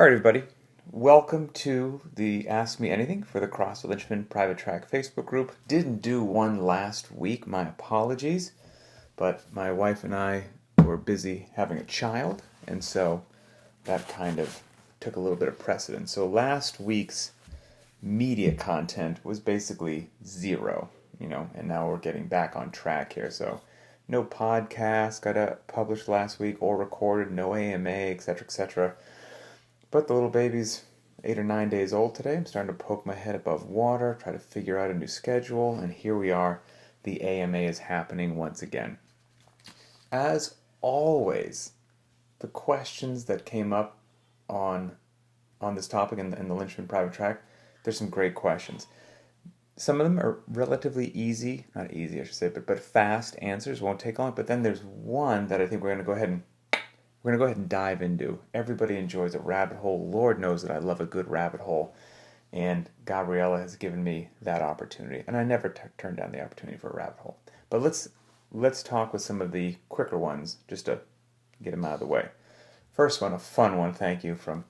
All right, everybody. Welcome to the Ask Me Anything for the CrossFit Linchpin Private Track Facebook group. Didn't do one last week, my apologies, but my wife and I were busy having a child, and so that kind of took a little bit of precedence. So last week's media content was basically zero, and now we're getting back on track here. So no podcast got published last week or recorded, no AMA, etc., etc. But the little baby's 8 or 9 days old today. I'm starting to poke my head above water, try to figure out a new schedule, and here we are. The AMA is happening once again. As always, the questions that came up on this topic in the Linchpin private track, there's some great questions. Some of them are relatively easy, not easy I should say, but fast answers, won't take long. But then there's one that I think we're going to go ahead and dive into. Everybody enjoys a rabbit hole. Lord knows that I love a good rabbit hole. And Gabriella has given me that opportunity. And I never turn down the opportunity for a rabbit hole. But let's talk with some of the quicker ones just to get them out of the way. First one, a fun one, thank you, from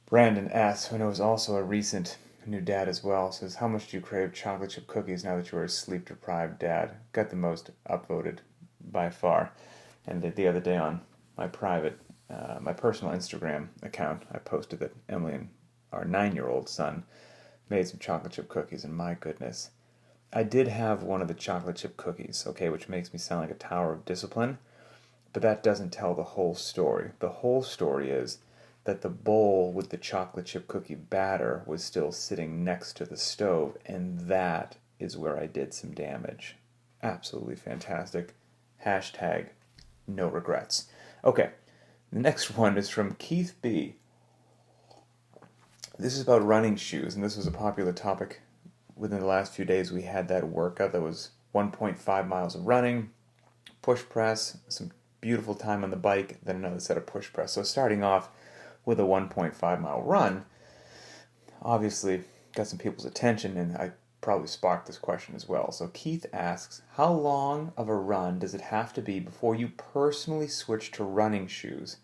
Brandon S., who knows also a recent new dad as well, says, how much do you crave chocolate chip cookies now that you are a sleep-deprived dad? Got the most upvoted by far. And the other day on my personal Instagram account, I posted that Emily and our 9-year-old son made some chocolate chip cookies, and my goodness. I did have one of the chocolate chip cookies, okay, which makes me sound like a tower of discipline, but that doesn't tell the whole story. The whole story is that the bowl with the chocolate chip cookie batter was still sitting next to the stove, and that is where I did some damage. Absolutely fantastic. Hashtag no regrets. Okay, the next one is from Keith B. This is about running shoes, and this was a popular topic within the last few days. We had that workout that was 1.5 miles of running, push press, some beautiful time on the bike, then another set of push press. So starting off with a 1.5 mile run, obviously got some people's attention, and I probably sparked this question as well. So Keith asks, how long of a run does it have to be before you personally switch to running shoes?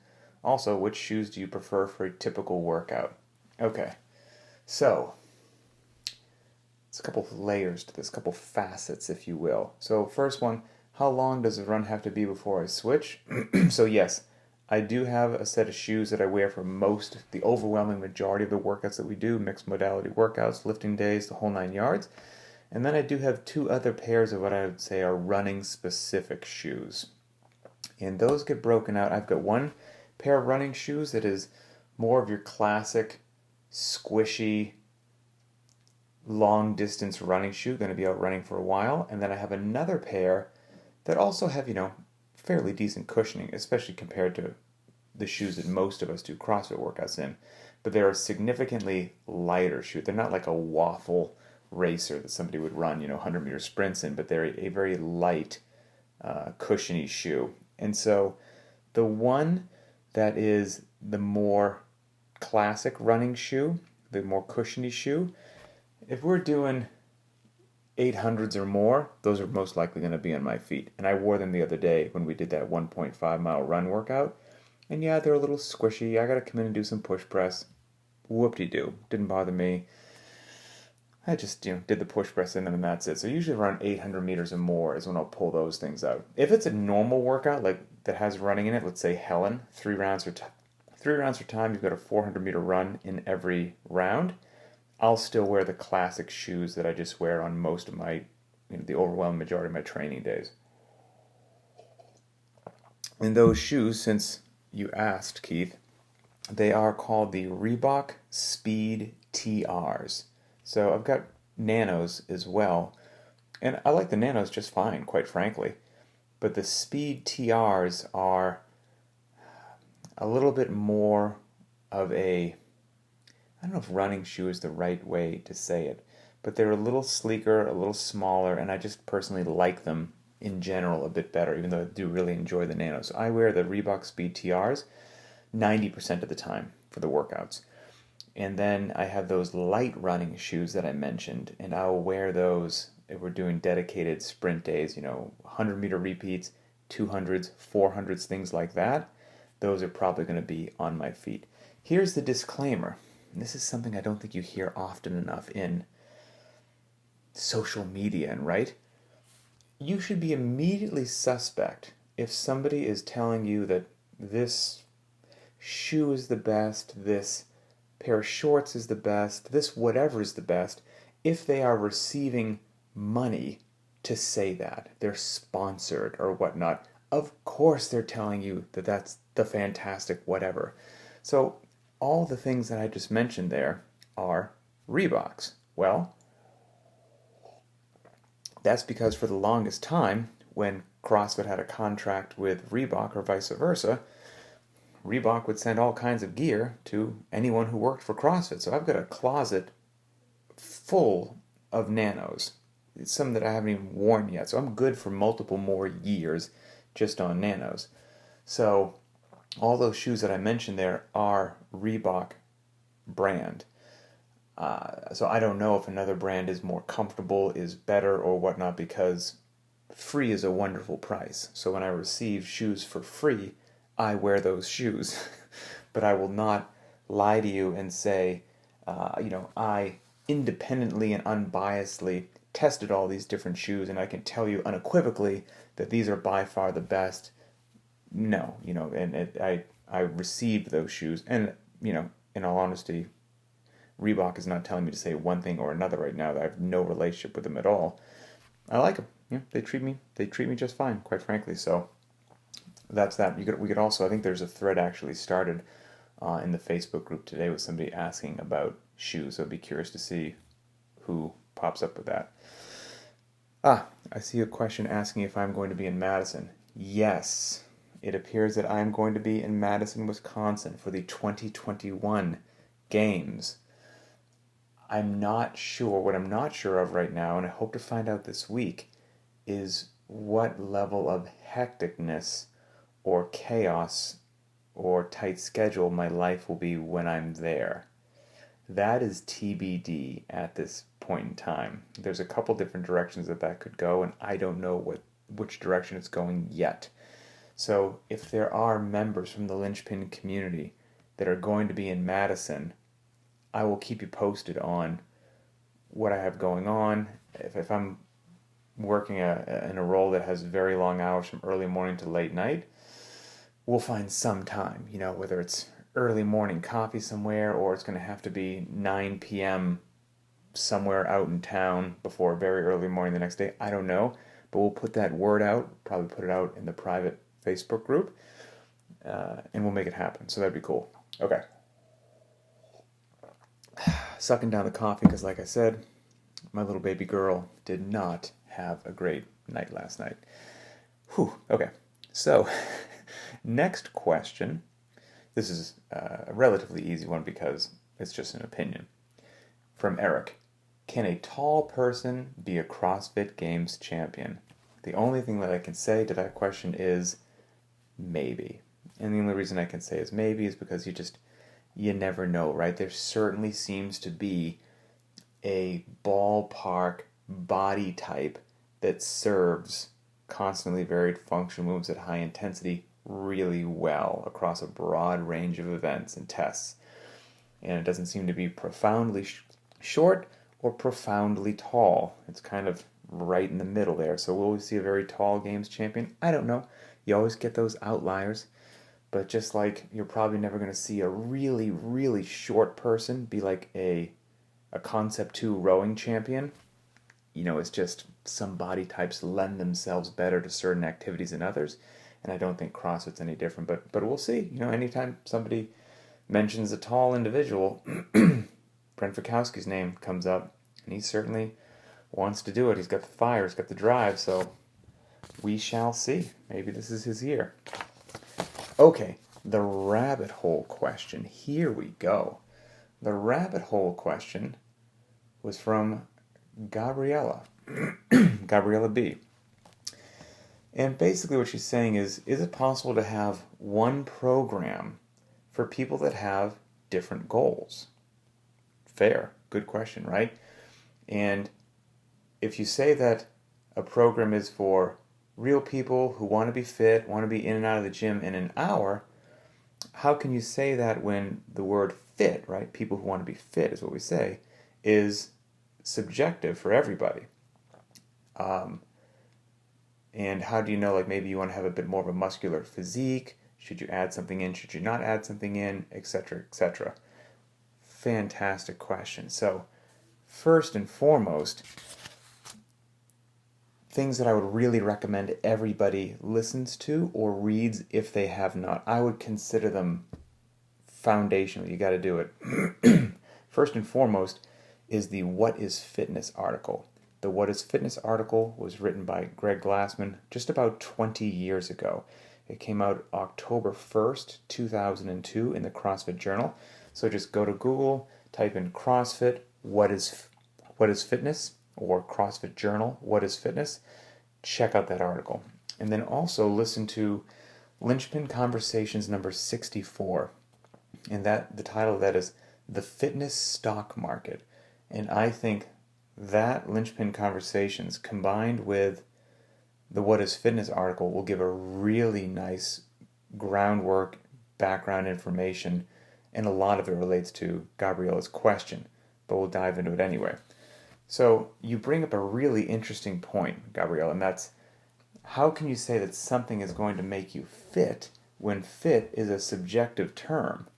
Also, which shoes do you prefer for a typical workout? Okay, so it's a couple of layers to this, a couple facets, if you will. So first one, how long does a run have to be before I switch? So yes, I do have a set of shoes that I wear for the overwhelming majority of the workouts that we do, mixed modality workouts, lifting days, the whole 9 yards. And then I do have 2 other pairs of what I would say are running specific shoes. And those get broken out. I've got one pair of running shoes that is more of your classic, squishy, long distance running shoe, going to be out running for a while. And then I have another pair that also have, fairly decent cushioning, especially compared to the shoes that most of us do CrossFit workouts in. But they're a significantly lighter shoe. They're not like a waffle racer that somebody would run, 100-meter sprints in, but they're a very light, cushiony shoe. And so the one that is the more classic running shoe, the more cushiony shoe, if we're doing 800s or more, those are most likely going to be on my feet. And I wore them the other day when we did that 1.5 mile run workout. And yeah, they're a little squishy. I got to come in and do some push press. Whoop-de-doo. Didn't bother me. I just, did the push press in them and that's it. So usually around 800 meters or more is when I'll pull those things out. If it's a normal workout, like that has running in it, let's say Helen, 3 rounds for time, you've got a 400-meter run in every round, I'll still wear the classic shoes that I just wear on most of my, the overwhelming majority of my training days. And those shoes, since you asked, Keith, they are called the Reebok Speed TRs. So I've got Nanos as well, and I like the Nanos just fine, quite frankly. But the Speed TRs are a little bit more of a, I don't know if running shoe is the right way to say it, but they're a little sleeker, a little smaller, and I just personally like them in general a bit better, even though I do really enjoy the Nanos. So I wear the Reebok Speed TRs 90% of the time for the workouts. And then I have those light running shoes that I mentioned, and I'll wear those if we're doing dedicated sprint days, 100-meter repeats, 200s, 400s, things like that. those are probably going to be on my feet. Here's the disclaimer. And this is something I don't think you hear often enough in social media, and right? You should be immediately suspect if somebody is telling you that this shoe is the best, this pair of shorts is the best, this whatever is the best, if they are receiving money to say that. They're sponsored or whatnot. Of course they're telling you that that's the fantastic whatever. So all the things that I just mentioned there are Reeboks. Well, that's because for the longest time, when CrossFit had a contract with Reebok or vice versa, Reebok would send all kinds of gear to anyone who worked for CrossFit. So I've got a closet full of Nanos. It's some that I haven't even worn yet. So I'm good for multiple more years just on Nanos. So all those shoes that I mentioned there are Reebok brand. So I don't know if another brand is more comfortable, is better, or whatnot, because free is a wonderful price. So when I receive shoes for free, I wear those shoes. But I will not lie to you and say, I independently and unbiasedly tested all these different shoes, and I can tell you unequivocally that these are by far the best. No, I received those shoes, and, in all honesty, Reebok is not telling me to say one thing or another right now. I have no relationship with them at all. I like them. They treat me just fine, quite frankly. So that's that. We could also, I think there's a thread actually started in the Facebook group today with somebody asking about shoes. So I'd be curious to see who pops up with that. I see a question asking if I'm going to be in Madison. Yes, it appears that I'm going to be in Madison, Wisconsin for the 2021 Games. I'm not sure. What I'm not sure of right now, and I hope to find out this week, is what level of hecticness or chaos or tight schedule my life will be when I'm there. That is TBD at this point in time. There's a couple different directions that could go, and I don't know which direction it's going yet. So if there are members from the Linchpin community that are going to be in Madison, I will keep you posted on what I have going on. If I'm working in a role that has very long hours from early morning to late night, we'll find some time, whether it's early morning coffee somewhere or it's going to have to be 9 p.m. somewhere out in town before very early morning the next day. I don't know, but we'll put that word out, probably put it out in the private Facebook group, and we'll make it happen. So that'd be cool. Okay. Sucking down the coffee because, like I said, my little baby girl did not have a great night last night. Whew. Okay. So, next question. This is a relatively easy one because it's just an opinion. From Eric. Can a tall person be a CrossFit Games champion? The only thing that I can say to that question is maybe. And the only reason I can say is maybe is because you never know, right? There certainly seems to be a ballpark body type that serves constantly varied functional moves at high intensity really well across a broad range of events and tests. And it doesn't seem to be profoundly short or profoundly tall. It's kind of right in the middle there. So will we see a very tall Games champion? I don't know. You always get those outliers. But just like you're probably never going to see a really, really short person be like a Concept 2 rowing champion, it's just some body types lend themselves better to certain activities than others. And I don't think CrossFit's any different. But we'll see. Anytime somebody mentions a tall individual, Brent Fikowski's name comes up. And he certainly wants to do it. He's got the fire. He's got the drive. So we shall see. Maybe this is his year. Okay, the rabbit hole question. Here we go. The rabbit hole question was from Gabriella. Gabriella B. And basically what she's saying is it possible to have one program for people that have different goals? Fair. Good question, right? And if you say that a program is for real people who want to be fit, want to be in and out of the gym in an hour, how can you say that when the word fit, right? People who want to be fit is what we say, is subjective for everybody. And how do you know, like maybe you want to have a bit more of a muscular physique? Should you add something in? Should you not add something in? Etc., etc. Fantastic question. So, first and foremost, things that I would really recommend everybody listens to or reads if they have not. I would consider them foundational. You got to do it. First and foremost is the What is Fitness article. The What is Fitness article was written by Greg Glassman just about 20 years ago. It came out October 1st, 2002 in the CrossFit Journal. So just go to Google, type in CrossFit, what is Fitness, or CrossFit Journal, What is Fitness. Check out that article. And then also listen to Linchpin Conversations number 64. And the title of that is The Fitness Stock Market. And I think that Linchpin Conversations combined with the What is Fitness article will give a really nice groundwork, background information, and a lot of it relates to Gabriella's question, but we'll dive into it anyway. So you bring up a really interesting point, Gabriella, and that's how can you say that something is going to make you fit when fit is a subjective term?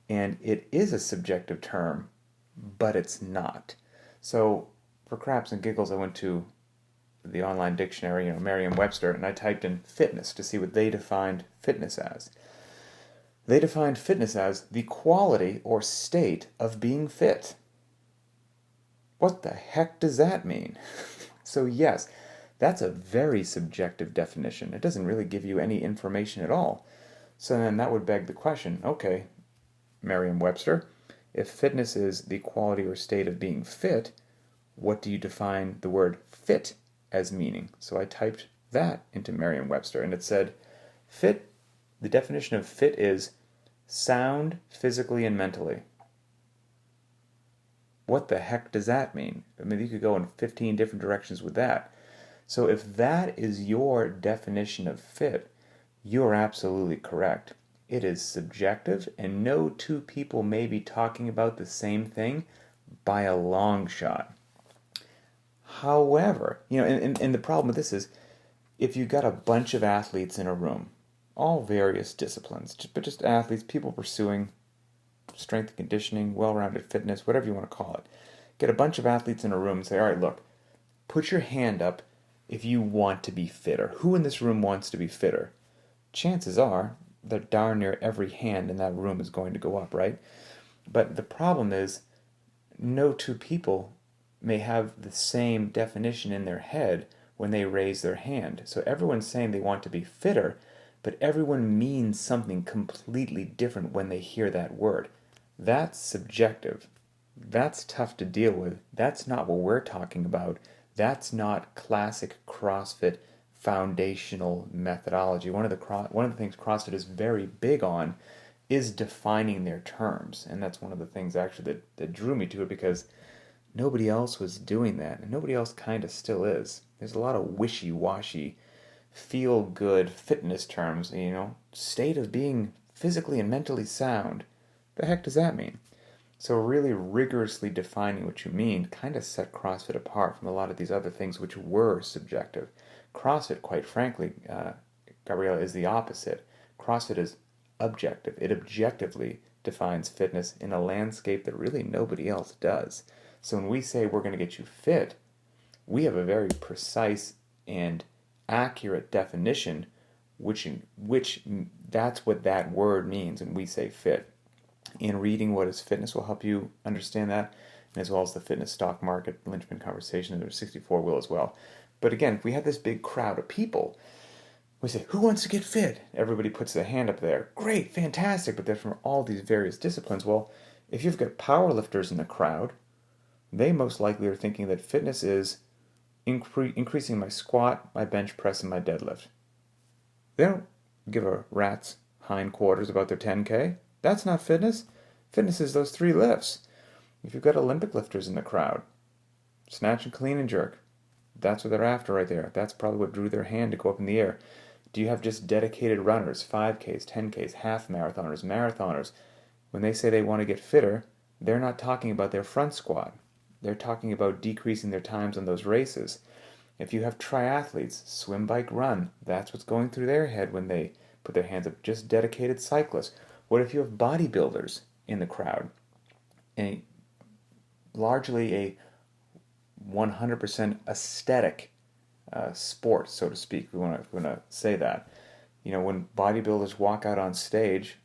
And it is a subjective term, but it's not. So for craps and giggles, I went to the online dictionary, Merriam-Webster, and I typed in fitness to see what they defined fitness as. They defined fitness as the quality or state of being fit. What the heck does that mean? So yes, that's a very subjective definition. It doesn't really give you any information at all. So then that would beg the question, okay, Merriam-Webster, if fitness is the quality or state of being fit, what do you define the word fit as meaning? So I typed that into Merriam-Webster, and it said, fit, the definition of fit is sound physically and mentally. What the heck does that mean? I mean, you could go in 15 different directions with that. So if that is your definition of fit, you're absolutely correct. It is subjective, and no two people may be talking about the same thing by a long shot. However, and the problem with this is, if you've got a bunch of athletes in a room, all various disciplines, but just athletes, people pursuing strength and conditioning, well-rounded fitness, whatever you want to call it. Get a bunch of athletes in a room and say, all right, look, put your hand up if you want to be fitter. Who in this room wants to be fitter? Chances are that darn near every hand in that room is going to go up, right? But the problem is, no two people may have the same definition in their head when they raise their hand. So everyone's saying they want to be fitter, but everyone means something completely different when they hear that word. That's subjective. That's tough to deal with. That's not what we're talking about. That's not classic CrossFit foundational methodology. One of the things CrossFit is very big on is defining their terms. And that's one of the things actually that drew me to it, because nobody else was doing that, and nobody else kind of still is. There's a lot of wishy-washy, feel-good fitness terms, state of being physically and mentally sound. The heck does that mean? So really rigorously defining what you mean kind of set CrossFit apart from a lot of these other things which were subjective. CrossFit, quite frankly, Gabriella, is the opposite. CrossFit is objective. It objectively defines fitness in a landscape that really nobody else does. So when we say we're going to get you fit, we have a very precise and accurate definition, which that's what that word means when we say fit. And reading What is Fitness will help you understand that, and as well as the Fitness Stock Market Linchpin Conversation, there's 64 will as well. But again, if we have this big crowd of people, we say, who wants to get fit? Everybody puts their hand up there. Great, fantastic, but they're from all these various disciplines. Well, if you've got powerlifters in the crowd, they most likely are thinking that fitness is increasing my squat, my bench press, and my deadlift. They don't give a rat's hindquarters about their 10K. That's not fitness. Fitness is those 3 lifts. If you've got Olympic lifters in the crowd, snatch and clean and jerk, that's what they're after right there. That's probably what drew their hand to go up in the air. Do you have just dedicated runners, 5Ks, 10Ks, half marathoners, marathoners? When they say they want to get fitter, they're not talking about their front squat. They're talking about decreasing their times on those races. If you have triathletes, swim, bike, run, that's what's going through their head when they put their hands up. Just dedicated cyclists. What if you have bodybuilders in the crowd? Largely a 100% aesthetic sport, so to speak. We want to say that. When bodybuilders walk out on stage,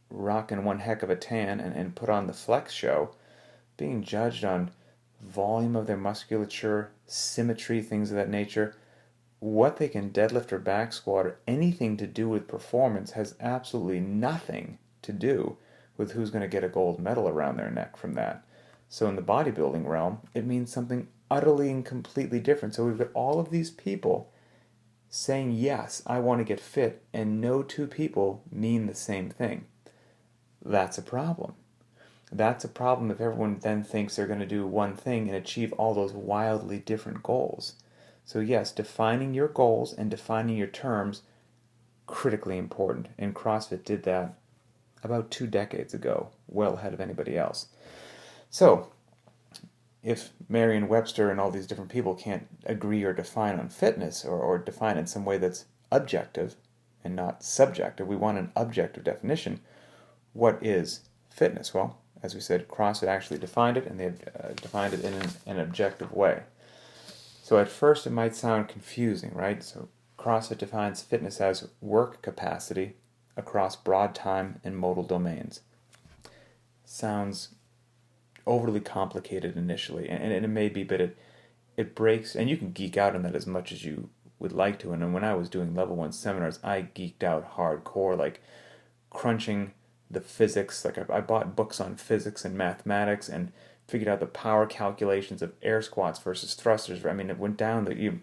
rocking one heck of a tan and put on the flex show, being judged on volume of their musculature, symmetry, things of that nature, what they can deadlift or back squat or anything to do with performance has absolutely nothing to do with who's going to get a gold medal around their neck from that. So in the bodybuilding realm, it means something utterly and completely different. So we've got all of these people saying, yes, I want to get fit, and no two people mean the same thing. That's a problem. That's a problem if everyone then thinks they're going to do one thing and achieve all those wildly different goals. So yes, defining your goals and defining your terms, critically important. And CrossFit did that about 2 decades ago, well ahead of anybody else. So, if Merriam-Webster and all these different people can't agree or define on fitness or define in some way that's objective and not subjective, we want an objective definition. What is fitness? Well, as we said, CrossFit actually defined it, and they've defined it in an objective way. So at first it might sound confusing, right? So CrossFit defines fitness as work capacity across broad time and modal domains. Sounds overly complicated initially, and it may be, but it breaks, and you can geek out on that as much as you would like to. And when I was doing level 1 seminars, I geeked out hardcore, like crunching the physics. Like I bought books on physics and mathematics and figured out the power calculations of air squats versus thrusters. I mean, it went down that you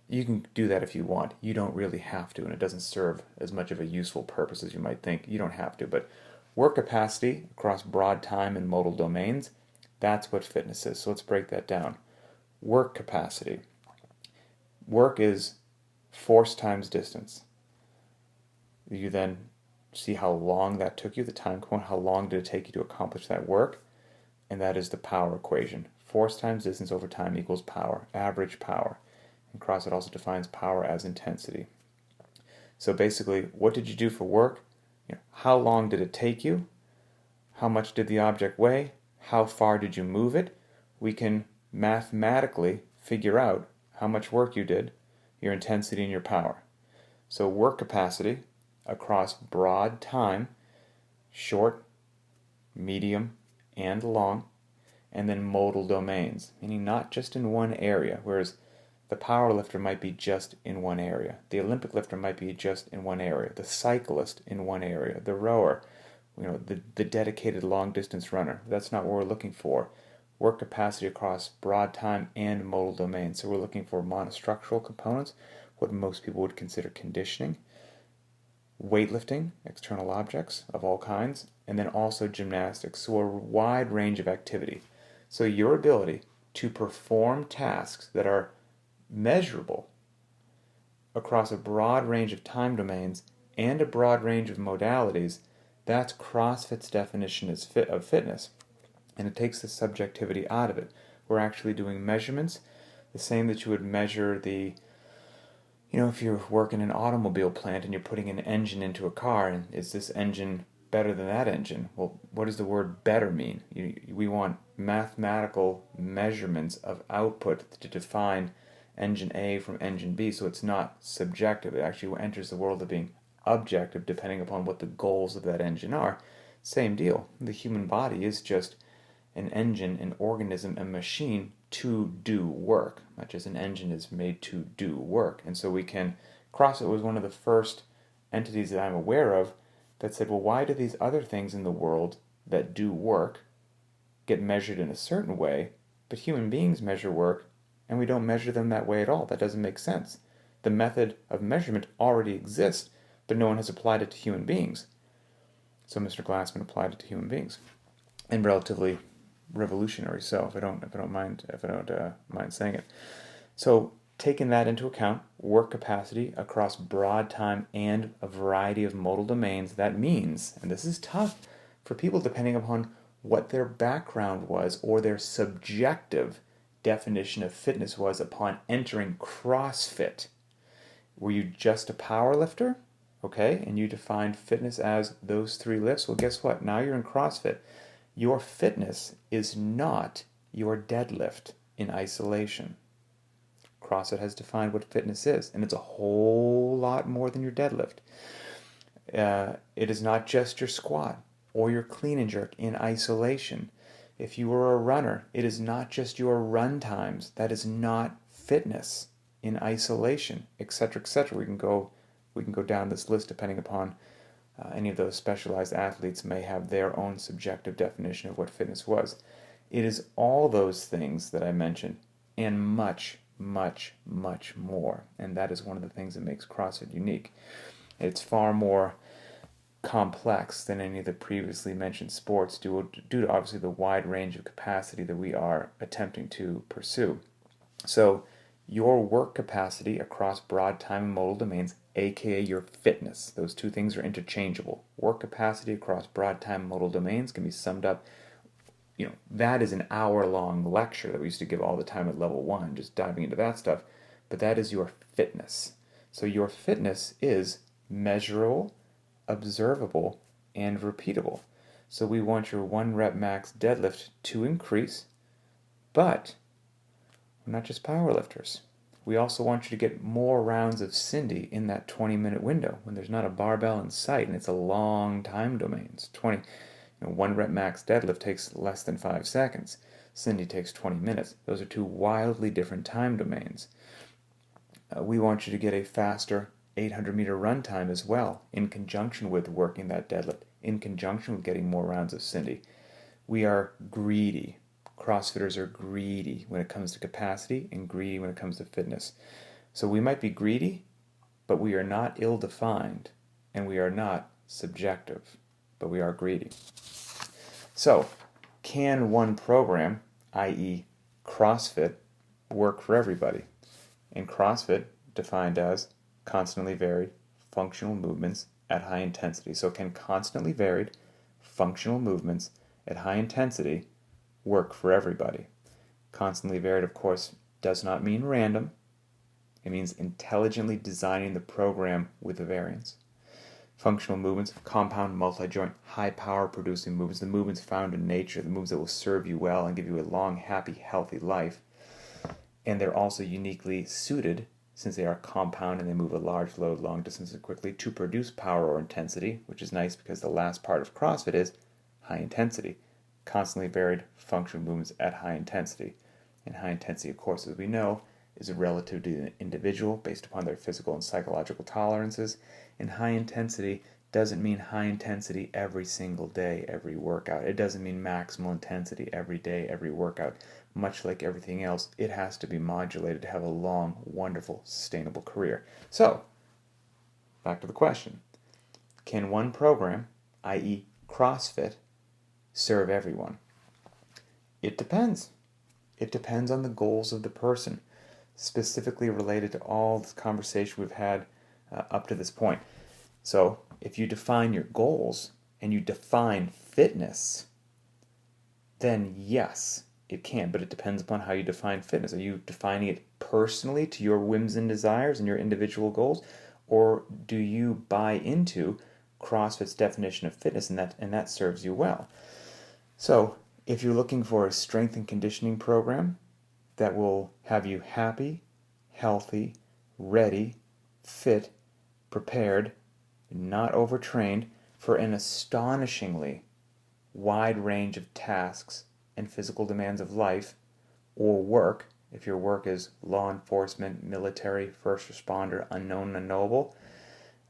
can do that if you want. You don't really have to, and it doesn't serve as much of a useful purpose as you might think. You don't have to, but work capacity across broad time and modal domains, that's what fitness is. So let's break that down. Work capacity. Work is force times distance. You then see how long that took you, the time component, how long did it take you to accomplish that work, and that is the power equation. Force times distance over time equals power, average power. And CrossFit also defines power as intensity. So basically, what did you do for work? How long did it take you? How much did the object weigh? How far did you move it? We can mathematically figure out how much work you did, your intensity, and your power. So work capacity across broad time, short, medium, and long, and then modal domains, meaning not just in one area, whereas the power lifter might be just in one area. The Olympic lifter might be just in one area. The cyclist in one area. The rower, the dedicated long-distance runner. That's not what we're looking for. Work capacity across broad time and modal domains. So we're looking for monostructural components, what most people would consider conditioning, weightlifting, external objects of all kinds, and then also gymnastics. So a wide range of activity. So your ability to perform tasks that are measurable across a broad range of time domains and a broad range of modalities, that's CrossFit's definition of fitness. And it takes the subjectivity out of it. We're actually doing measurements, the same that you would measure if you're working in an automobile plant and you're putting an engine into a car, and is this engine better than that engine? Well, what does the word better mean? We want mathematical measurements of output to define engine A from engine B, so it's not subjective. It actually enters the world of being objective depending upon what the goals of that engine are. Same deal. The human body is just an engine, an organism, a machine to do work, much as an engine is made to do work. And so CrossFit was one of the first entities that I'm aware of that said, well, why do these other things in the world that do work get measured in a certain way, but human beings measure work and we don't measure them that way at all? That doesn't make sense. The method of measurement already exists, but no one has applied it to human beings. So Mr. Glassman applied it to human beings, and relatively revolutionary. So if I don't mind saying it. So taking that into account, work capacity across broad time and a variety of modal domains, that means, and this is tough for people depending upon what their background was or their subjective definition of fitness was upon entering CrossFit. Were you just a power lifter? Okay, and you defined fitness as those 3 lifts? Well, guess what? Now you're in CrossFit. Your fitness is not your deadlift in isolation. CrossFit has defined what fitness is, and it's a whole lot more than your deadlift. It is not just your squat or your clean and jerk in isolation. If you were a runner, it is not just your run times. That is not fitness in isolation, etc., etc. We can go down this list depending upon any of those specialized athletes may have their own subjective definition of what fitness was. It is all those things that I mentioned and much, much, much more. And that is one of the things that makes CrossFit unique. It's far more complex than any of the previously mentioned sports due to obviously the wide range of capacity that we are attempting to pursue. So your work capacity across broad time and modal domains, aka your fitness, those 2 things are interchangeable. Work capacity across broad time and modal domains can be summed up, that is an hour-long lecture that we used to give all the time at level 1, just diving into that stuff, but that is your fitness. So your fitness is measurable, observable, and repeatable. So we want your 1 rep max deadlift to increase, but we're not just powerlifters. We also want you to get more rounds of Cindy in that 20-minute window when there's not a barbell in sight and it's a long time domain. It's 1 rep max deadlift takes less than 5 seconds. Cindy takes 20 minutes. Those are 2 wildly different time domains. We want you to get a faster 800-meter run time as well, in conjunction with working that deadlift, in conjunction with getting more rounds of Cindy. We are greedy. CrossFitters are greedy when it comes to capacity and greedy when it comes to fitness. So we might be greedy, but we are not ill-defined, and we are not subjective, but we are greedy. So, can one program, i.e. CrossFit, work for everybody? And CrossFit, defined as constantly varied functional movements at high intensity. So can constantly varied functional movements at high intensity work for everybody? Constantly varied, of course, does not mean random. It means intelligently designing the program with the variance. Functional movements, compound, multi-joint, high-power producing movements, the movements found in nature, the movements that will serve you well and give you a long, happy, healthy life. And they're also uniquely suited, since they are compound and they move a large load long distances quickly, to produce power or intensity, which is nice because the last part of CrossFit is high intensity. Constantly varied functional movements at high intensity. And high intensity, of course, as we know, is relative to the individual based upon their physical and psychological tolerances. And high intensity doesn't mean high intensity every single day, every workout. It doesn't mean maximal intensity every day, every workout. Much like everything else, it has to be modulated to have a long, wonderful, sustainable career. So, back to the question. Can one program, i.e. CrossFit, serve everyone? It depends. It depends on the goals of the person, specifically related to all this conversation we've had up to this point. So, if you define your goals and you define fitness, then yes, it can, but it depends upon how you define fitness. Are you defining it personally to your whims and desires and your individual goals, or do you buy into CrossFit's definition of fitness and that serves you well? So, if you're looking for a strength and conditioning program that will have you happy, healthy, ready, fit, prepared, not overtrained for an astonishingly wide range of tasks and physical demands of life or work, if your work is law enforcement, military, first responder, unknown, unknowable,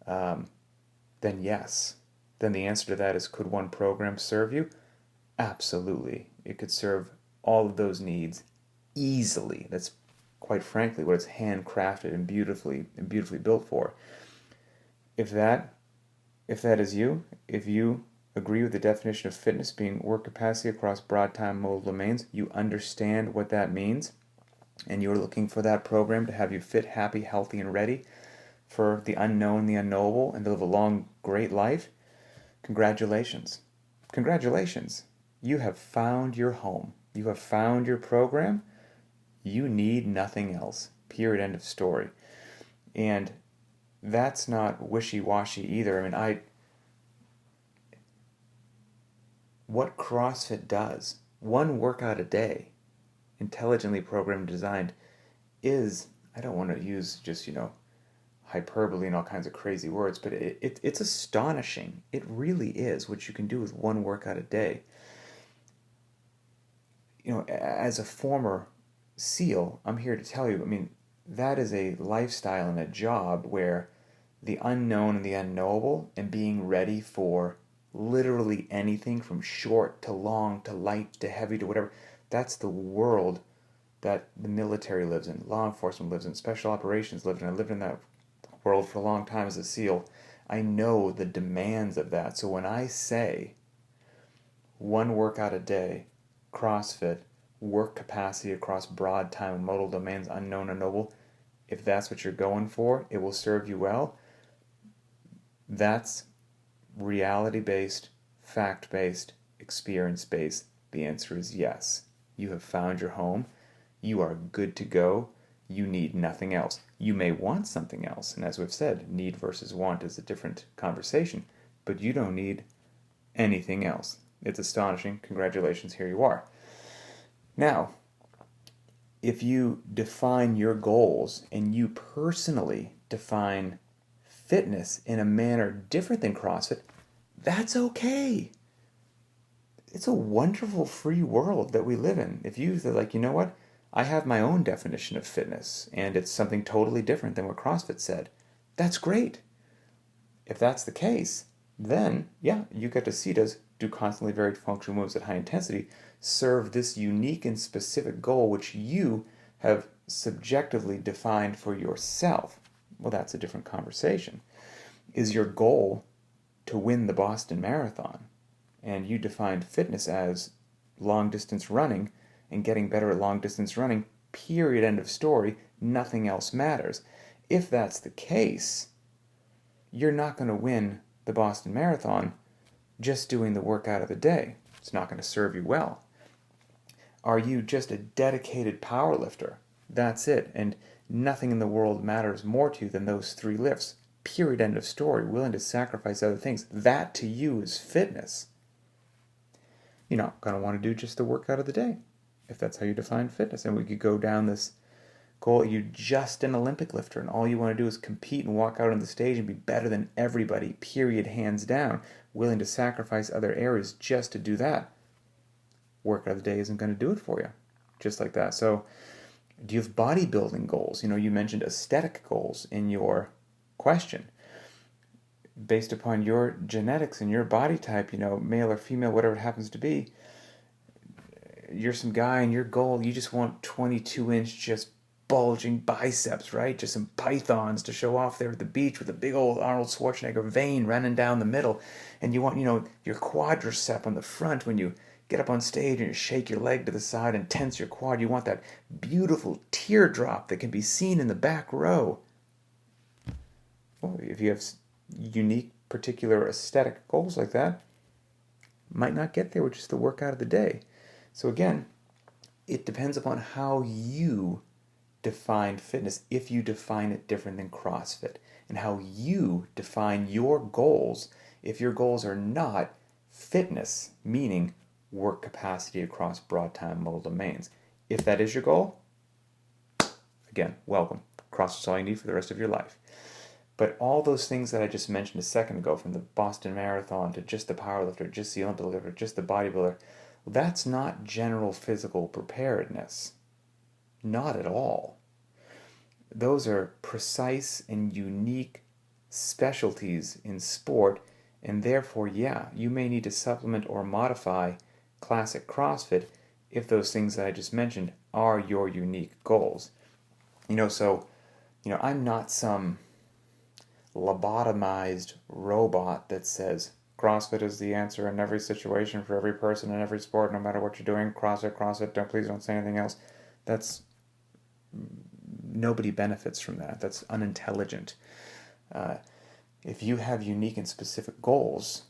then yes. Then the answer to that is, could one program serve you? Absolutely. It could serve all of those needs easily. That's quite frankly what it's handcrafted and beautifully built for. If that is you, if you agree with the definition of fitness being work capacity across broad time modal domains, you understand what that means, and you're looking for that program to have you fit, happy, healthy, and ready for the unknown, the unknowable, and to live a long, great life, congratulations. Congratulations. You have found your home. You have found your program. You need nothing else. Period. End of story. And that's not wishy-washy either. What CrossFit does, one workout a day, intelligently programmed, designed, is, I don't want to use just, hyperbole and all kinds of crazy words, but it's astonishing. It really is what you can do with one workout a day. As a former SEAL, I'm here to tell you, that is a lifestyle and a job where the unknown and the unknowable and being ready for literally anything from short to long to light to heavy to whatever, that's the world that the military lives in, law enforcement lives in, special operations lives in. I lived in that world for a long time as a SEAL. I know the demands of that. So when I say one workout a day, CrossFit, work capacity across broad time and modal domains, unknown and noble, if that's what you're going for, it will serve you well. That's reality-based, fact-based, experience-based. The answer is yes. You have found your home. You are good to go. You need nothing else. You may want something else, and as we've said, need versus want is a different conversation, but you don't need anything else. It's astonishing. Congratulations, here you are. Now, if you define your goals and you personally define fitness in a manner different than CrossFit, that's okay. It's a wonderful free world that we live in. If you say, like, you know what, I have my own definition of fitness, and it's something totally different than what CrossFit said, that's great. If that's the case, then, yeah, you get to see us do constantly varied functional moves at high intensity, serve this unique and specific goal which you have subjectively defined for yourself. Well, that's a different conversation. Is your goal to win the Boston Marathon? And you defined fitness as long distance running and getting better at long distance running, period, end of story, nothing else matters. If that's the case, you're not going to win the Boston Marathon just doing the workout of the day. It's not going to serve you well. Are you just a dedicated power lifter? That's it. And nothing in the world matters more to you than those 3 lifts. Period, end of story. Willing to sacrifice other things. That to you is fitness. You're not going to want to do just the workout of the day, if that's how you define fitness. And we could go down this goal. You're just an Olympic lifter, and all you want to do is compete and walk out on the stage and be better than everybody, period, hands down. Willing to sacrifice other areas just to do that. Workout of the day isn't going to do it for you. Just like that. So, do you have bodybuilding goals? You mentioned aesthetic goals in your question. Based upon your genetics and your body type, male or female, whatever it happens to be, you're some guy and your goal, you just want 22-inch just bulging biceps, right? Just some pythons to show off there at the beach with a big old Arnold Schwarzenegger vein running down the middle. And you want, your quadricep on the front when you get up on stage and you shake your leg to the side and tense your quad. You want that beautiful teardrop that can be seen in the back row. Well, if you have unique, particular aesthetic goals like that, might not get there with just the workout of the day. So again, it depends upon how you define fitness, if you define it different than CrossFit, and how you define your goals if your goals are not fitness, meaning work capacity across broad time modal domains. If that is your goal, again, welcome. CrossFit's all you need for the rest of your life. But all those things that I just mentioned a second ago, from the Boston Marathon to just the powerlifter, just the Olympic lifter, just the bodybuilder, that's not general physical preparedness. Not at all. Those are precise and unique specialties in sport, and therefore, yeah, you may need to supplement or modify classic CrossFit if those things that I just mentioned are your unique goals. I'm not some lobotomized robot that says CrossFit is the answer in every situation for every person in every sport, no matter what you're doing. CrossFit, please don't say anything else. That's nobody benefits from that. That's unintelligent. If you have unique and specific goals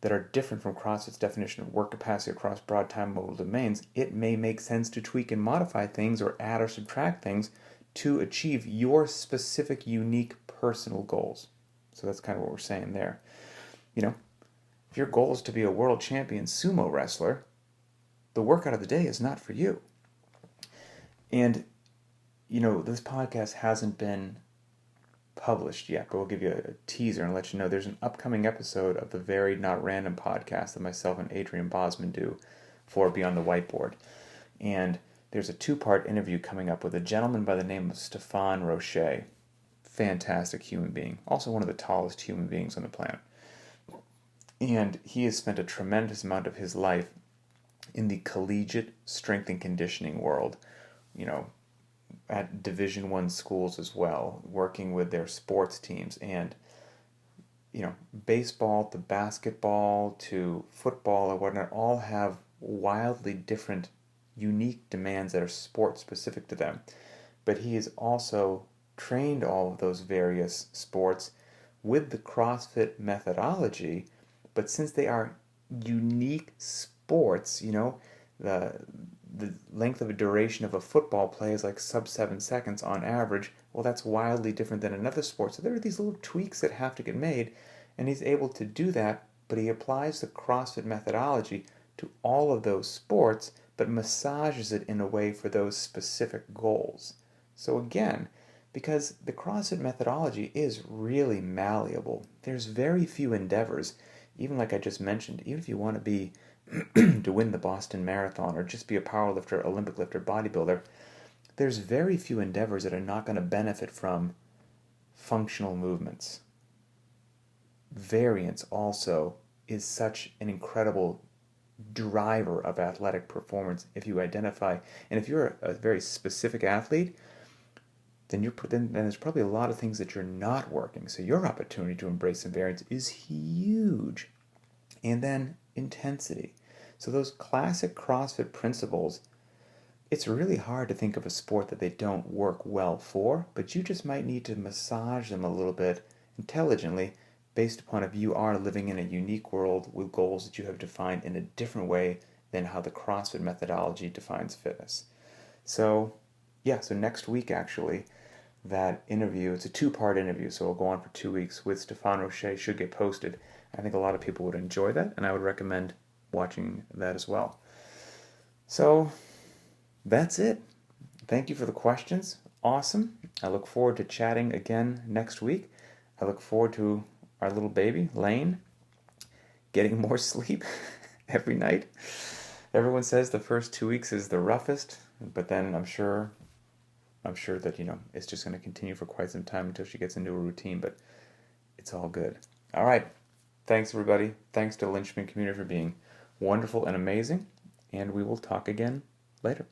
that are different from CrossFit's definition of work capacity across broad time modal domains, it may make sense to tweak and modify things or add or subtract things to achieve your specific, unique, personal goals. So that's kind of what we're saying there. If your goal is to be a world champion sumo wrestler, the workout of the day is not for you. And, this podcast hasn't been published yet, but we'll give you a teaser and let you know there's an upcoming episode of the Varied Not Random podcast that myself and Adrian Bosman do for Beyond the Whiteboard. And there's a 2-part interview coming up with a gentleman by the name of Stefan Roche. Fantastic human being. Also one of the tallest human beings on the planet. And he has spent a tremendous amount of his life in the collegiate strength and conditioning world, at Division I schools as well, working with their sports teams. And, baseball to basketball to football or whatnot all have wildly different, unique demands that are sport specific to them. But he has also trained all of those various sports with the CrossFit methodology. But since they are unique sports, the length of a duration of a football play is like sub 7 seconds on average. Well, that's wildly different than another sport. So there are these little tweaks that have to get made, and he's able to do that, but he applies the CrossFit methodology to all of those sports, but massages it in a way for those specific goals. So again, because the CrossFit methodology is really malleable, there's very few endeavors, even like I just mentioned, even if you want to be to win the Boston Marathon or just be a powerlifter, Olympic lifter, bodybuilder, there's very few endeavors that are not going to benefit from functional movements. Variance also is such an incredible driver of athletic performance if you identify, and if you're a very specific athlete, then there's probably a lot of things that you're not working. So your opportunity to embrace some variance is huge. And then intensity. So those classic CrossFit principles, it's really hard to think of a sport that they don't work well for, but you just might need to massage them a little bit intelligently based upon if you are living in a unique world with goals that you have defined in a different way than how the CrossFit methodology defines fitness. So next week actually, that interview, it's a 2-part interview, so it'll go on for 2 weeks with Stefan Roche, should get posted. I think a lot of people would enjoy that, and I would recommend watching that as well. So that's it. Thank you for the questions. Awesome. I look forward to chatting again next week. I look forward to our little baby, Lane, getting more sleep every night. Everyone says the first 2 weeks is the roughest, but then I'm sure that, it's just going to continue for quite some time until she gets into a routine, but it's all good. All right. Thanks, everybody. Thanks to Linchpin community for being wonderful and amazing, and we will talk again later.